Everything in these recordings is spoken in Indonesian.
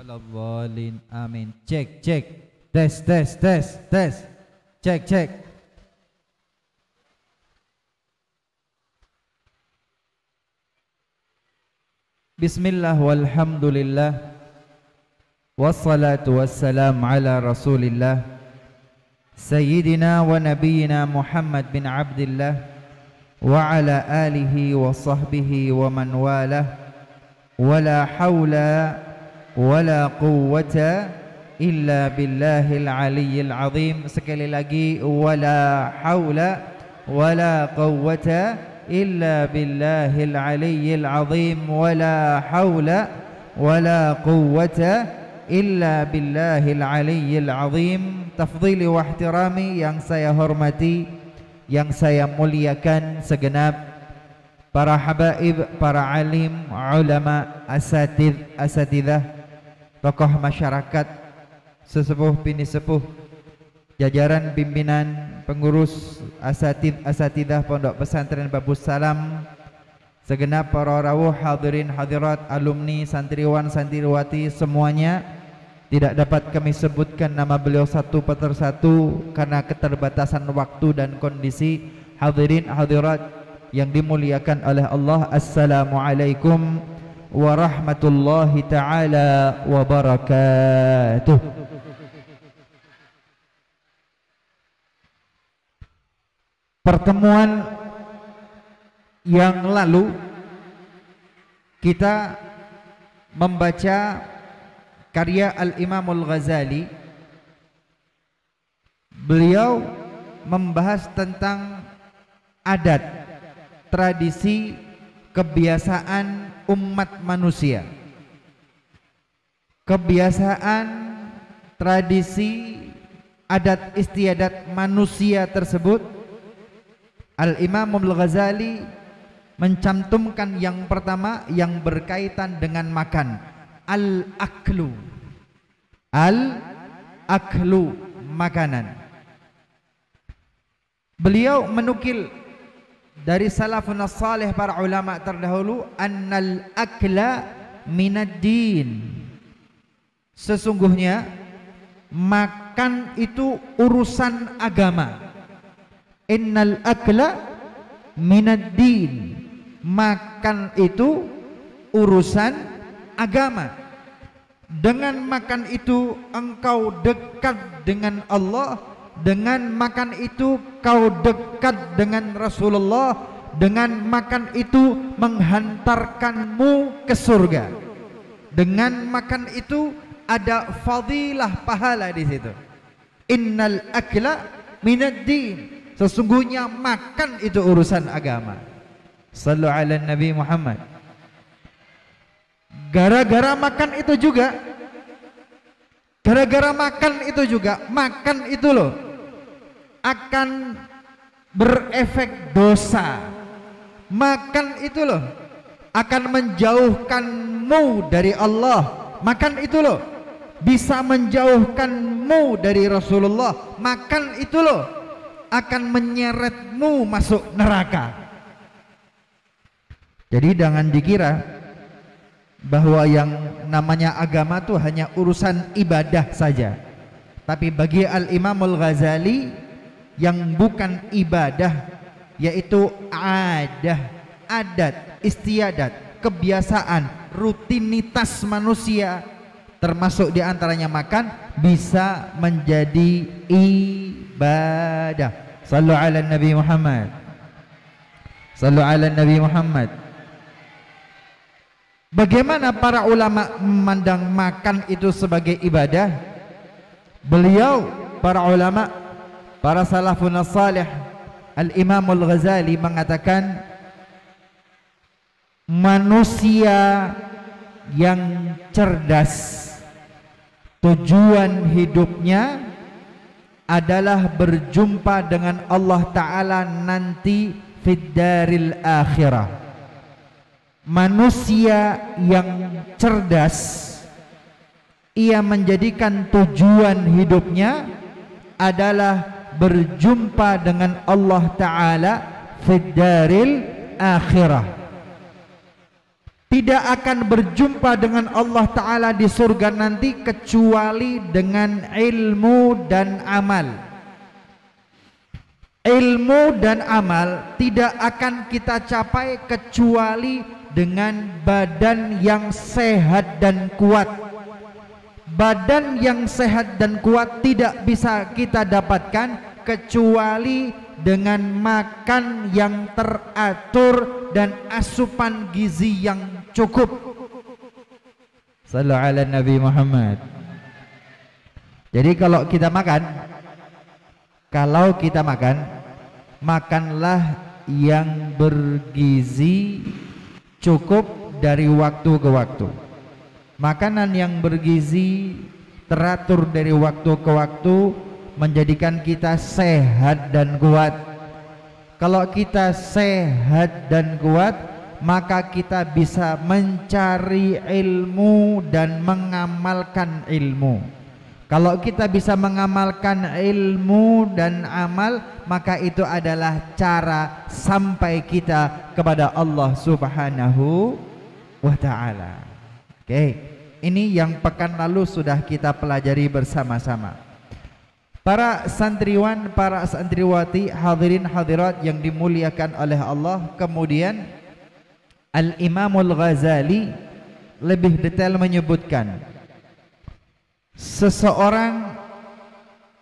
Waladhdallin. Amin. Cek cek. Tes tes tes tes. Cek cek. Bismillah walhamdulillah. Wassalatu wassalam ala Rasulillah Sayyidina wa nabiyyina Muhammad bin Abdillah wa ala alihi wa sahbihi wa man walah. Wala hawla wala quwwata illa billahil aliyyil azim. Sekali lagi, wala hawla wala quwwata illa billahil aliyyil azim. Wala hawla wala quwwata illa billahil aliyyil azim. Tafdhili wa ihtirami yang saya hormati, yang saya muliakan segenap para habaib, para alim, ulama, asatidzah, tokoh masyarakat, sesepuh bini sepuh, jajaran pimpinan, pengurus, asatidzah Pondok Pesantren Babus Salam, segenap para rawuh, hadirin hadirat, alumni, santriwan, santriwati semuanya. Tidak dapat kami sebutkan nama beliau satu persatu karena keterbatasan waktu dan kondisi. Hadirin hadirat yang dimuliakan oleh Allah, assalamualaikum warahmatullahi ta'ala wabarakatuh. Pertemuan yang lalu kita membaca karya Al-Imamul Ghazali. Beliau membahas tentang adat, tradisi, kebiasaan umat manusia. Kebiasaan, tradisi, adat istiadat manusia tersebut, Al-Imamul Ghazali mencantumkan yang pertama yang berkaitan dengan makan, al-aklu. Al-aklu, makanan. Beliau menukil dari salafun salih, para ulama terdahulu, annal akla minad din. Sesungguhnya makan itu urusan agama. Innal akla minad din. Makan itu urusan agama. Dengan makan itu engkau dekat dengan Allah. Dengan makan itu kau dekat dengan Rasulullah. Dengan makan itu menghantarkanmu ke surga. Dengan makan itu ada fadilah pahala di situ. Innal akla minad din. Sesungguhnya makan itu urusan agama. Sallu ala Nabi Muhammad. Gara-gara makan itu juga, makan itu loh akan berefek dosa. Makan itu loh akan menjauhkanmu dari Allah. Makan itu loh bisa menjauhkanmu dari Rasulullah. Makan itu loh akan menyeretmu masuk neraka. Jadi jangan dikira bahwa yang namanya agama itu hanya urusan ibadah saja. Tapi bagi Al-Imamul Ghazali, yang bukan ibadah, yaitu adat, istiadat, kebiasaan, rutinitas manusia, termasuk diantaranya makan, bisa menjadi ibadah. Sallu ala Nabi Muhammad. Sallu ala Nabi Muhammad. Bagaimana para ulama memandang makan itu sebagai ibadah? Beliau, para ulama, para salafun salih, Al-Imamul Ghazali mengatakan, manusia yang cerdas tujuan hidupnya adalah berjumpa dengan Allah Ta'ala nanti fid daril akhirah. Manusia yang cerdas, ia menjadikan tujuan hidupnya adalah berjumpa dengan Allah Ta'ala fid daril akhirah. tidak akan berjumpa dengan Allah Ta'ala di surga nanti kecuali dengan ilmu dan amal. Ilmu dan amal tidak akan kita capai kecuali dengan badan yang sehat dan kuat. Badan yang sehat dan kuat tidak bisa kita dapatkan kecuali dengan makan yang teratur dan asupan gizi yang cukup. Sallu ala Nabi Muhammad. Jadi kalau kita makan, makanlah yang bergizi cukup dari waktu ke waktu. Makanan yang bergizi teratur dari waktu ke waktu menjadikan kita sehat dan kuat. Kalau kita sehat dan kuat, maka kita bisa mencari ilmu dan mengamalkan ilmu. Kalau kita bisa mengamalkan ilmu dan amal, maka itu adalah cara sampai kita kepada Allah Subhanahu wa Ta'ala. Oke, ini yang pekan lalu sudah kita pelajari bersama-sama. Para santriwan, para santriwati, hadirin hadirat yang dimuliakan oleh Allah. Kemudian Al-Imamul Ghazali lebih detail menyebutkan, seseorang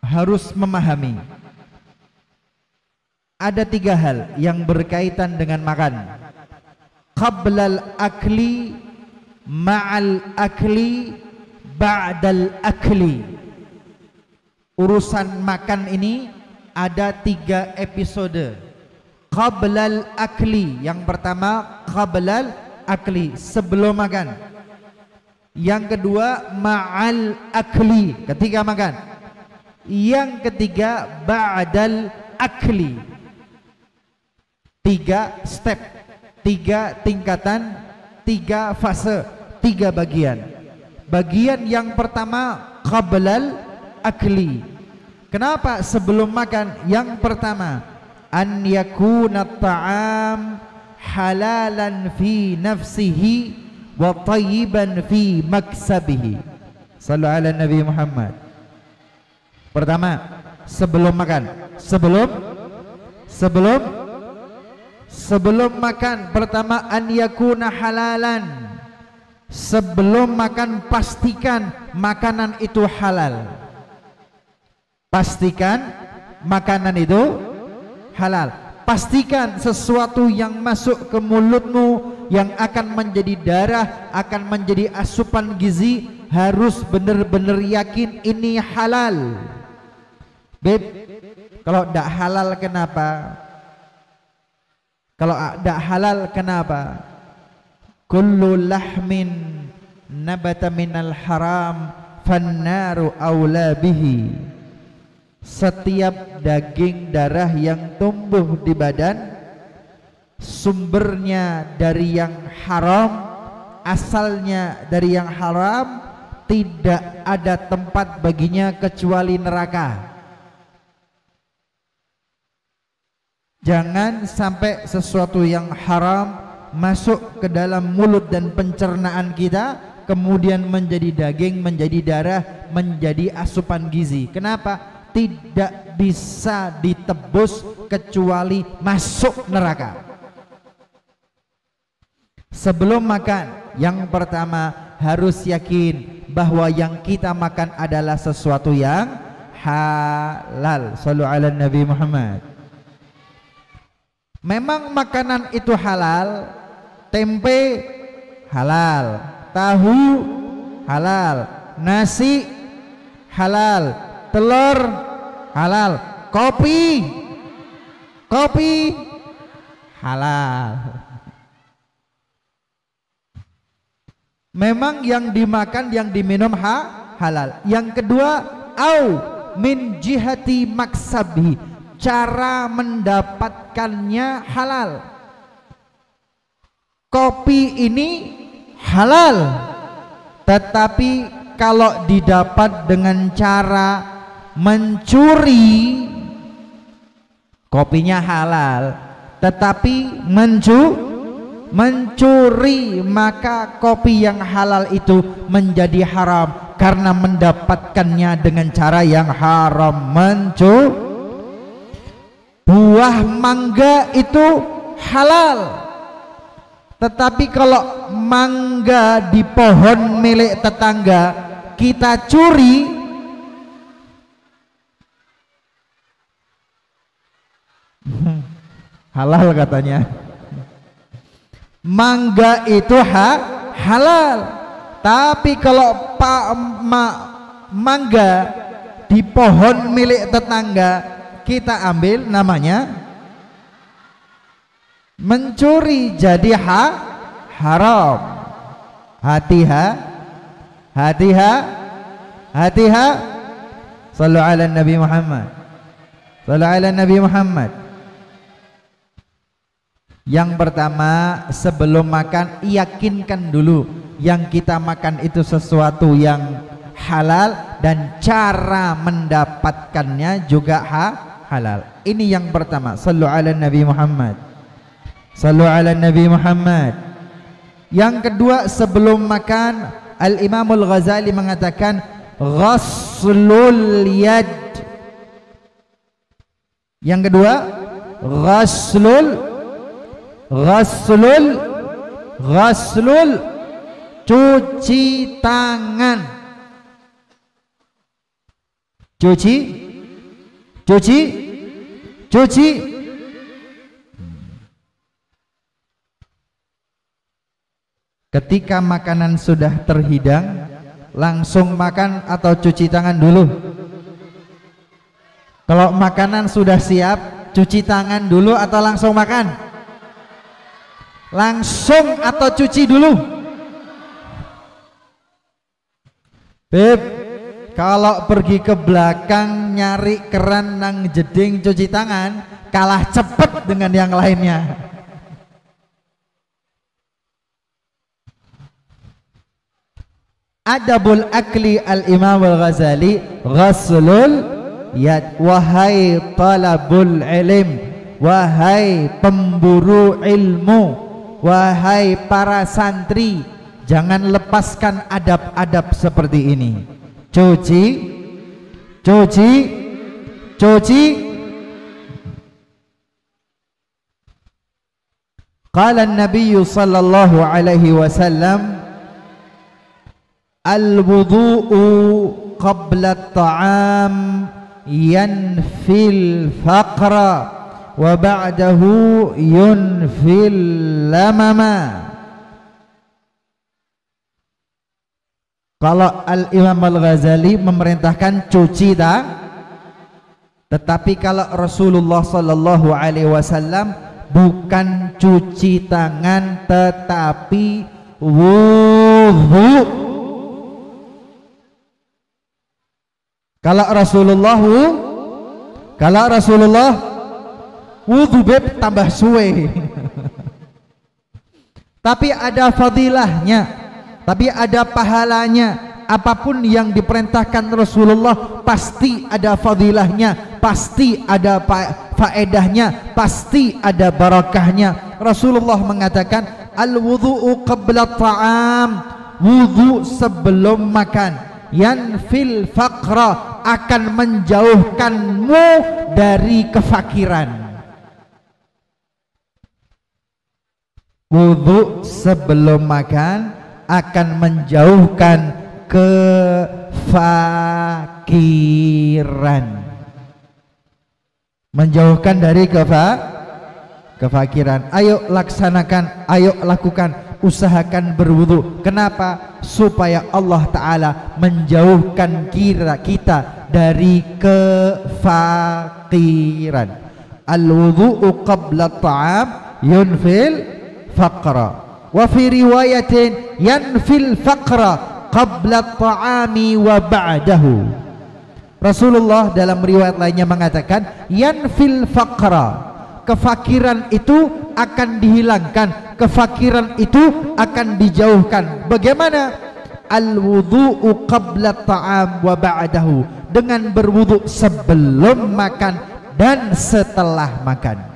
harus memahami ada 3 hal yang berkaitan dengan makan. Qablal akli, ma'al akli, ba'dal akli. Urusan makan ini ada 3 episode. Qablal akli, yang pertama qablal akli, sebelum makan. Yang kedua ma'al akli, ketika makan. Yang ketiga ba'dal akli. 3 step, 3 tingkatan, 3 fase, 3 bagian. Bagian yang pertama qablal akli. Kenapa sebelum makan? Yang pertama, an yakuna ta'am halalan fi nafsihi wa tayyiban fi maksabihi. Sallu ala Nabi Muhammad. Pertama, sebelum makan, sebelum makan, pertama an yakuna halalan. Sebelum makan pastikan makanan itu halal. Pastikan makanan itu halal. Pastikan sesuatu yang masuk ke mulutmu yang akan menjadi darah, akan menjadi asupan gizi, harus benar-benar yakin ini halal. Beb, kalau tidak halal kenapa? Kalau tidak halal kenapa? Kullu lahmin nabata minal haram fannaru awla bihi. Setiap daging darah yang tumbuh di badan sumbernya dari yang haram, asalnya dari yang haram, tidak ada tempat baginya kecuali neraka. Jangan sampai sesuatu yang haram masuk ke dalam mulut dan pencernaan kita, kemudian menjadi daging, menjadi darah, menjadi asupan gizi. Kenapa? Tidak bisa ditebus kecuali masuk neraka. Sebelum makan, yang pertama harus yakin bahwa yang kita makan adalah sesuatu yang halal. Shallu ala Nabi Muhammad. Memang makanan itu halal. Tempe halal, tahu halal, nasi halal, telur halal, kopi halal. Memang yang dimakan, yang diminum halal. Yang kedua, au min jihati maksabi, cara mendapatkannya halal. Kopi ini halal, tetapi kalau didapat dengan cara mencuri, kopinya halal, tetapi mencuri, maka kopi yang halal itu menjadi haram karena mendapatkannya dengan cara yang haram. Buah mangga itu halal, tetapi kalau mangga di pohon milik tetangga kita curi, halal katanya. Mangga itu halal, tapi kalau mangga di pohon milik tetangga kita ambil, namanya mencuri, jadi haram. Hati-hati. Sallu ala Nabi Muhammad. Sallu ala Nabi Muhammad. Yang pertama, sebelum makan yakinkan dulu yang kita makan itu sesuatu yang halal dan cara mendapatkannya juga halal. Ini yang pertama. Sallu ala Nabi Muhammad. Sallu ala Nabi Muhammad. Yang kedua, sebelum makan, Al-Imamul Ghazali mengatakan ghaslul yad. Yang kedua, ghaslul cuci tangan. Cuci. Ketika makanan sudah terhidang, langsung makan atau cuci tangan dulu? Kalau makanan sudah siap, cuci tangan dulu atau langsung makan? Langsung atau cuci dulu? Beb, kalau pergi ke belakang nyari keran nang jeding cuci tangan, kalah cepet dengan yang lainnya. Adabul akli Al-Imam Al-Ghazali ghaslul yad. Wahai talabul ilm, wahai pemburu ilmu, wahai para santri, jangan lepaskan adab-adab seperti ini. Cuci. Qala an-nabiy sallallahu alaihi wasallam, al-wudu'u qabla at-ta'am yanfil faqra wa ba'dahu yunfil lamama. Kalau Al-Imam Al-Ghazali memerintahkan cuci tetapi kalau Rasulullah sallallahu alaihi wasallam bukan cuci tangan tetapi wudu. Kalau Rasulullah wudu beb tambah suwe. Tapi ada fadilahnya, tapi ada pahalanya. Apapun yang diperintahkan Rasulullah pasti ada fadilahnya, pasti ada faedahnya, pasti ada barakahnya. Rasulullah mengatakan al-wudu'u qabla ta'am, wudu sebelum makan, yanfil faqra, akan menjauhkanmu dari kefakiran. Wudu sebelum makan akan menjauhkan kefakiran, menjauhkan dari kefakiran. Ayo laksanakan, ayo lakukan, usahakan berwudu. Kenapa? Supaya Allah Ta'ala menjauhkan kita dari kefakiran. Al-wudu'u qabla ta'am yunfil faqra, wa fi riwayatin yanfil faqra qabla ta'ami wa ba'dahu. Rasulullah dalam riwayat lainnya mengatakan yanfil faqra, kefakiran itu akan dihilangkan, kefakiran itu akan dijauhkan. Bagaimana? Al-wudu'u qabla ta'am wa ba'dahu, dengan berwudu sebelum makan dan setelah makan.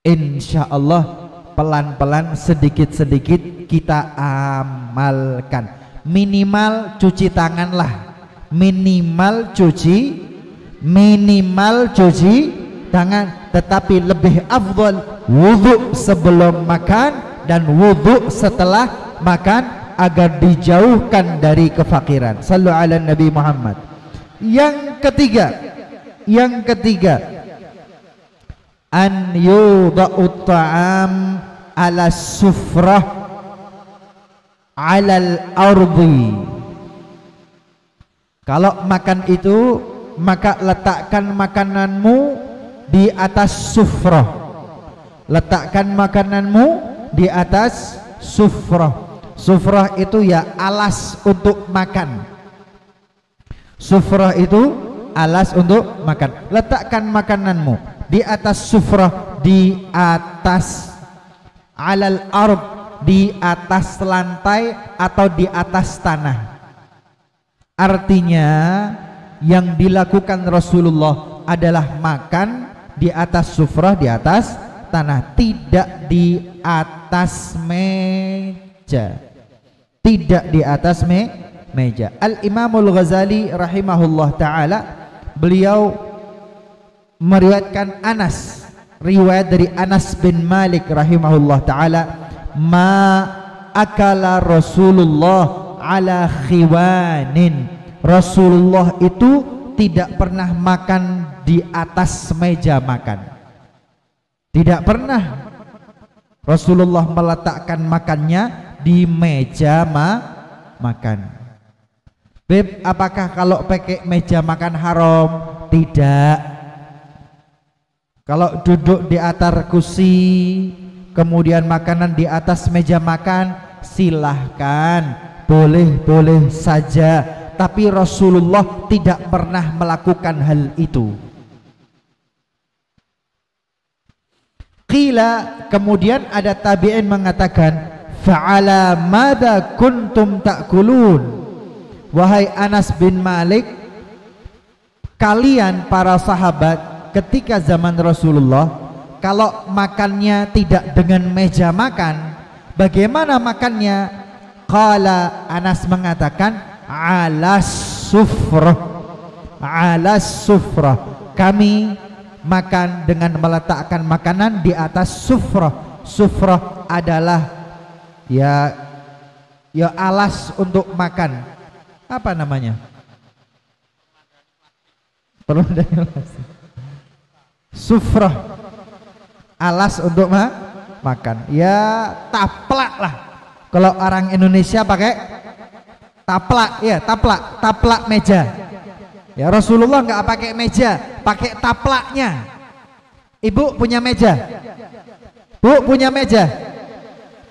Insya Allah pelan-pelan sedikit-sedikit kita amalkan. Minimal cuci tangan lah, minimal cuci tangan. Tetapi lebih afdal wudhu sebelum makan dan wudhu setelah makan agar dijauhkan dari kefakiran. Sallu ala Nabi Muhammad. Yang ketiga an yudha'ut ta'am ala sufrah alal ardi. Kalau makan itu, maka letakkan makananmu di atas sufrah. Letakkan makananmu di atas sufrah. Sufrah itu ya alas untuk makan. Sufrah itu alas untuk makan. Letakkan makananmu di atas sufrah, di atas alal ard, di atas lantai atau di atas tanah. Artinya yang dilakukan Rasulullah adalah makan di atas sufrah, di atas tanah, tidak di atas meja, tidak di atas meja. Al-Imamul Ghazali rahimahullah ta'ala, beliau meriwayatkan Anas, riwayat dari Anas bin Malik rahimahullah ta'ala, ma akala Rasulullah ala khiwanin. Rasulullah itu tidak pernah makan di atas meja makan. Tidak pernah Rasulullah meletakkan makannya di meja makan. Beb, apakah kalau pakai meja makan haram? Tidak. Kalau duduk di atas kursi, kemudian makanan di atas meja makan, silahkan, boleh-boleh saja. Tapi Rasulullah tidak pernah melakukan hal itu. Qila, kemudian ada tabi'in mengatakan, fa'ala madza kuntum ta'kulun. Wahai Anas bin Malik, kalian para sahabat ketika zaman Rasulullah, kalau makannya tidak dengan meja makan, bagaimana makannya? Qala, Anas mengatakan, alas sufrah, alas sufrah. Kami makan dengan meletakkan makanan di atas sufrah. Sufrah adalah ya alas untuk makan. Apa namanya? Perlu dari sufrah, alas untuk makan. Ya taplak lah. Kalau orang Indonesia pakai taplak, ya taplak meja. Ya Rasulullah nggak pakai meja, pakai taplaknya. Ibu punya meja, Bu punya meja,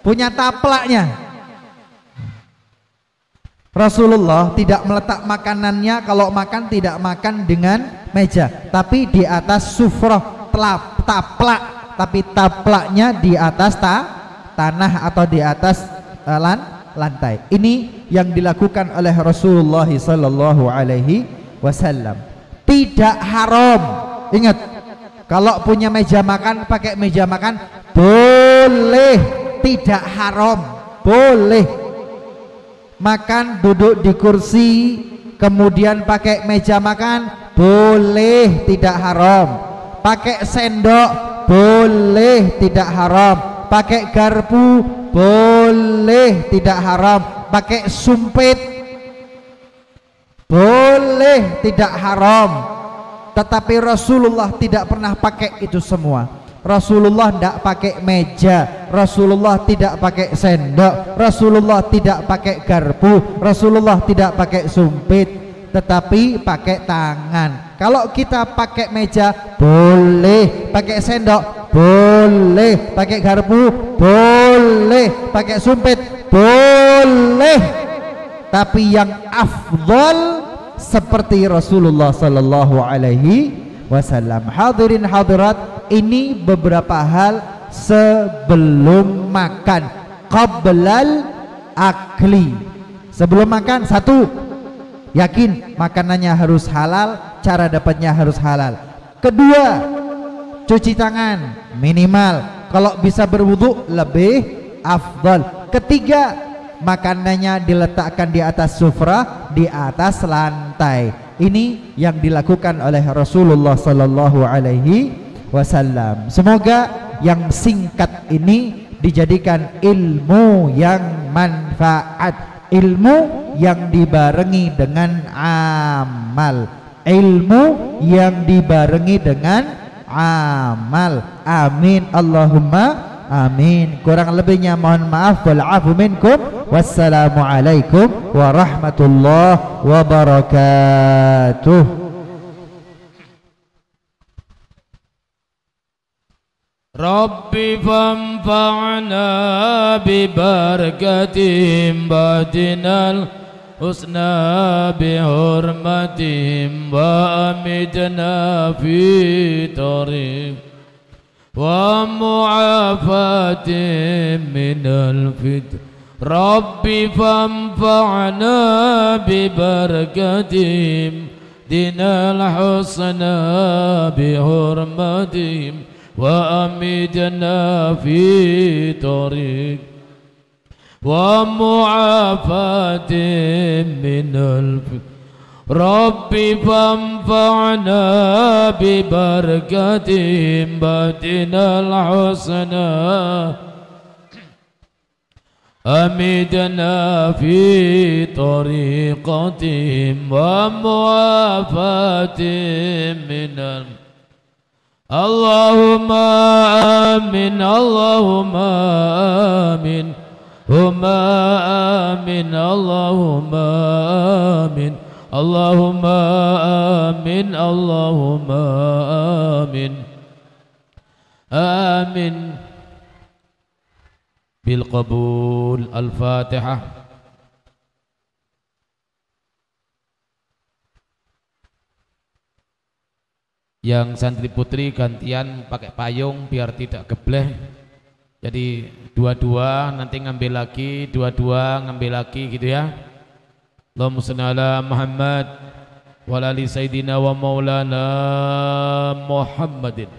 punya taplaknya. Rasulullah tidak meletak makanannya, kalau makan tidak makan dengan meja, tapi di atas sufrah, taplak, tapi taplaknya di atas tanah atau di atas lantai. Ini yang dilakukan oleh Rasulullah sallallahu alaihi wasallam. Tidak haram. Ingat, kalau punya meja makan, pakai meja makan boleh, tidak haram, boleh. Makan duduk di kursi kemudian pakai meja makan boleh, tidak haram. Pakai sendok boleh, tidak haram. Pakai garpu boleh, tidak haram. Pakai sumpit boleh, tidak haram. Tetapi Rasulullah tidak pernah pakai itu semua. Rasulullah tidak pakai meja, Rasulullah tidak pakai sendok, Rasulullah tidak pakai garpu, Rasulullah tidak pakai sumpit, tetapi pakai tangan. Kalau kita pakai meja boleh, pakai sendok boleh, pakai garpu boleh, pakai sumpit boleh, tapi yang afdal seperti Rasulullah sallallahu alaihi wasallam. Hadirin hadirat, ini beberapa hal sebelum makan, qablal akli. Sebelum makan, satu, yakin makanannya harus halal, cara dapatnya harus halal. Kedua, cuci tangan minimal, kalau bisa berwudu lebih afdal. Ketiga, makanannya diletakkan di atas sufrah, di atas lantai. Ini yang dilakukan oleh Rasulullah sallallahu alaihi wasallam. Semoga yang singkat ini dijadikan ilmu yang manfaat, ilmu yang dibarengi dengan amal, ilmu yang dibarengi dengan amal. Amin Allahumma amin. Kurang lebihnya mohon maaf. Wal afu minkum. Wassalamualaikum warahmatullahi wabarakatuh. Rabbi fanfa'na bi barakatim badinal husna bi hurmatim wa amitna fi tariq wa mu'afatim minal fitr. Rabbi fanfa'na bi barakatim dinal husna bi hurmatim wa amitna fi tariq wa mu'afatim minal fitr. Rabbi fanfa'na bi barakatim badinal husna amitna fi tariqatim wa mu'afatim minal. Allahumma amin, Allahumma amin, Huma amin, Allahumma amin, Allahumma amin, Allahumma amin, amin bil qabul. Al-Fatihah. Yang santri putri gantian pakai payung biar tidak gebleh. Jadi dua-dua nanti ngambil lagi, dua-dua ngambil lagi gitu ya. Allahumma shalli ala Muhammad wa ala ali sayyidina wa maulana Muhammadin.